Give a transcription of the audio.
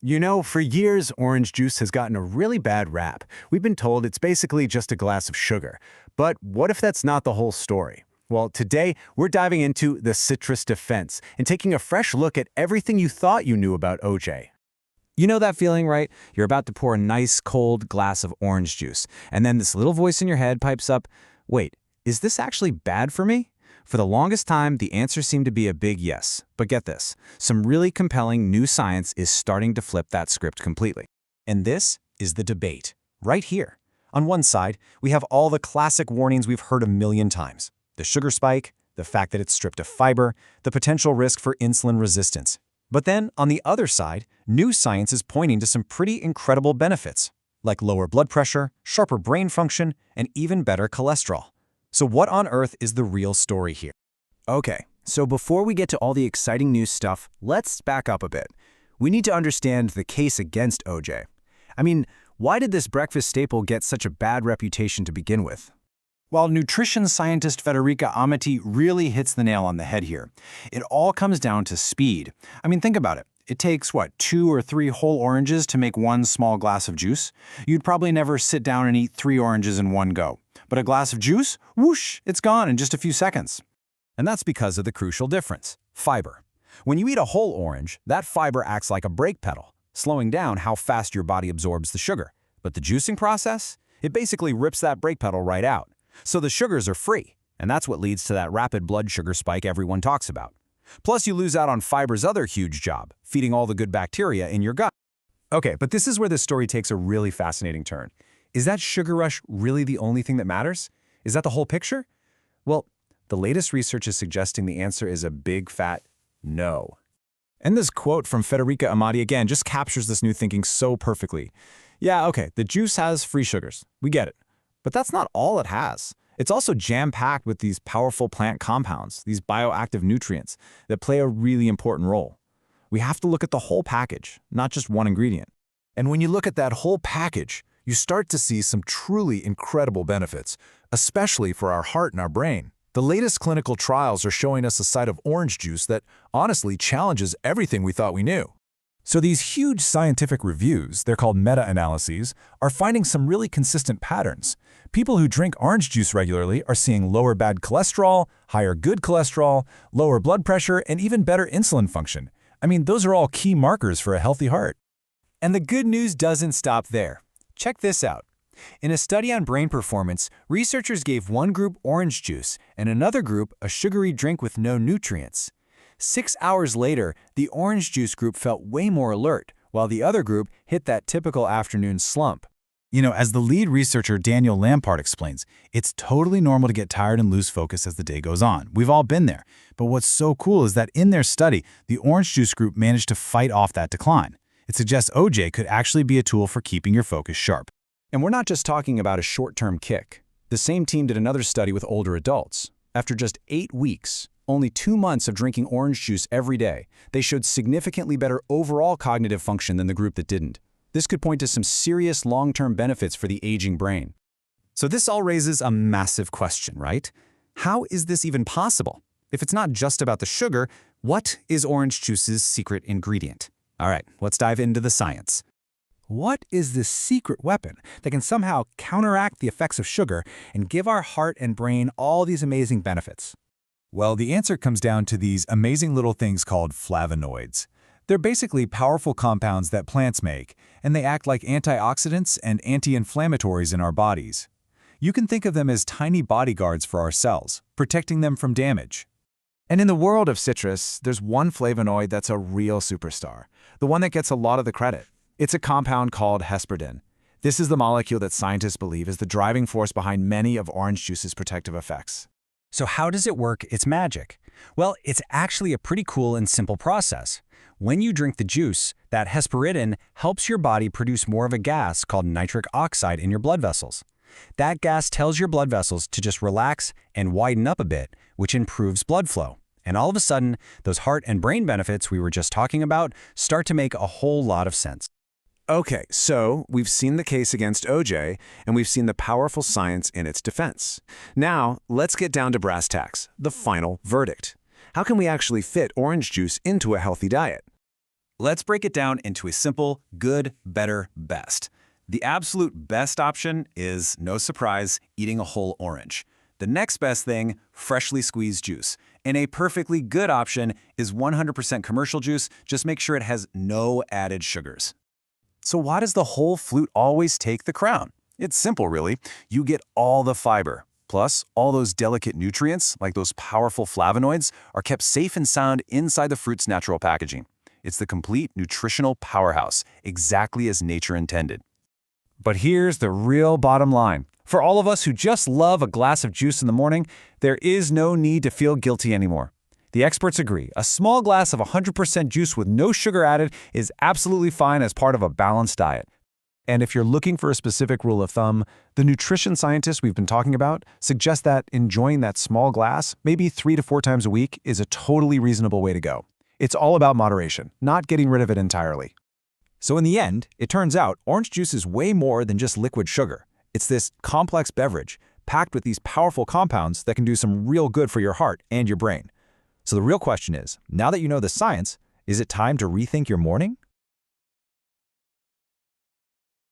You know, for years, orange juice has gotten a really bad rap. We've been told it's basically just a glass of sugar. But what if that's not the whole story? Well, today, we're diving into the citrus defense and taking a fresh look at everything you thought you knew about OJ. You know that feeling, right? You're about to pour a nice, cold glass of orange juice, and then this little voice in your head pipes up, wait, is this actually bad for me? For the longest time, the answer seemed to be a big yes. But get this, some really compelling new science is starting to flip that script completely. And this is the debate, right here. On one side, we have all the classic warnings we've heard a million times. The sugar spike, the fact that it's stripped of fiber, the potential risk for insulin resistance. But then, on the other side, new science is pointing to some pretty incredible benefits, like lower blood pressure, sharper brain function, and even better cholesterol. So what on earth is the real story here? Okay, so before we get to all the exciting new stuff, let's back up a bit. We need to understand the case against OJ. I mean, why did this breakfast staple get such a bad reputation to begin with? Well, nutrition scientist Federica Amati really hits the nail on the head here. It all comes down to speed. I mean, think about it. It takes, 2 or 3 whole oranges to make one small glass of juice? You'd probably never sit down and eat 3 oranges in one go. But a glass of juice? Whoosh, it's gone in just a few seconds. And that's because of the crucial difference, fiber. When you eat a whole orange, that fiber acts like a brake pedal, slowing down how fast your body absorbs the sugar. But the juicing process? It basically rips that brake pedal right out. So the sugars are free, and that's what leads to that rapid blood sugar spike everyone talks about. Plus, you lose out on fiber's other huge job, feeding all the good bacteria in your gut. Okay, but this is where this story takes a really fascinating turn. Is that sugar rush really the only thing that matters? Is that the whole picture? Well, the latest research is suggesting the answer is a big fat no. And this quote from Federica Amati again just captures this new thinking so perfectly. Yeah, okay, the juice has free sugars. We get it. But that's not all it has. It's also jam-packed with these powerful plant compounds, these bioactive nutrients that play a really important role. We have to look at the whole package, not just one ingredient. And when you look at that whole package, you start to see some truly incredible benefits, especially for our heart and our brain. The latest clinical trials are showing us a side of orange juice that honestly challenges everything we thought we knew. So these huge scientific reviews, they're called meta-analyses, are finding some really consistent patterns. People who drink orange juice regularly are seeing lower bad cholesterol, higher good cholesterol, lower blood pressure, and even better insulin function. I mean, those are all key markers for a healthy heart. And the good news doesn't stop there. Check this out. In a study on brain performance, researchers gave one group orange juice and another group a sugary drink with no nutrients. 6 hours later, the orange juice group felt way more alert, while the other group hit that typical afternoon slump. You know, as the lead researcher Daniel Lampard explains, it's totally normal to get tired and lose focus as the day goes on. We've all been there. But what's so cool is that in their study, the orange juice group managed to fight off that decline. It suggests OJ could actually be a tool for keeping your focus sharp. And we're not just talking about a short-term kick. The same team did another study with older adults. After just 8 weeks, only 2 months of drinking orange juice every day, they showed significantly better overall cognitive function than the group that didn't. This could point to some serious long-term benefits for the aging brain. So this all raises a massive question, right? How is this even possible? If it's not just about the sugar, what is orange juice's secret ingredient? All right, let's dive into the science. What is this secret weapon that can somehow counteract the effects of sugar and give our heart and brain all these amazing benefits? Well, the answer comes down to these amazing little things called flavonoids. They're basically powerful compounds that plants make, and they act like antioxidants and anti-inflammatories in our bodies. You can think of them as tiny bodyguards for our cells, protecting them from damage. And in the world of citrus, there's one flavonoid that's a real superstar, the one that gets a lot of the credit. It's a compound called hesperidin. This is the molecule that scientists believe is the driving force behind many of orange juice's protective effects. So how does it work its magic? Well, it's actually a pretty cool and simple process. When you drink the juice, that hesperidin helps your body produce more of a gas called nitric oxide in your blood vessels. That gas tells your blood vessels to just relax and widen up a bit, which improves blood flow. And all of a sudden, those heart and brain benefits we were just talking about start to make a whole lot of sense. Okay, so we've seen the case against OJ, and we've seen the powerful science in its defense. Now, let's get down to brass tacks, the final verdict. How can we actually fit orange juice into a healthy diet? Let's break it down into a simple good, better, best. The absolute best option is, no surprise, eating a whole orange. The next best thing, freshly squeezed juice. And a perfectly good option is 100% commercial juice, just make sure it has no added sugars. So why does the whole fruit always take the crown? It's simple, really. You get all the fiber. Plus, all those delicate nutrients, like those powerful flavonoids, are kept safe and sound inside the fruit's natural packaging. It's the complete nutritional powerhouse, exactly as nature intended. But here's the real bottom line. For all of us who just love a glass of juice in the morning, there is no need to feel guilty anymore. The experts agree, a small glass of 100% juice with no sugar added is absolutely fine as part of a balanced diet. And if you're looking for a specific rule of thumb, the nutrition scientists we've been talking about suggest that enjoying that small glass, maybe 3 to 4 times a week, is a totally reasonable way to go. It's all about moderation, not getting rid of it entirely. So in the end, it turns out orange juice is way more than just liquid sugar. It's this complex beverage packed with these powerful compounds that can do some real good for your heart and your brain. So the real question is, now that you know the science, is it time to rethink your morning?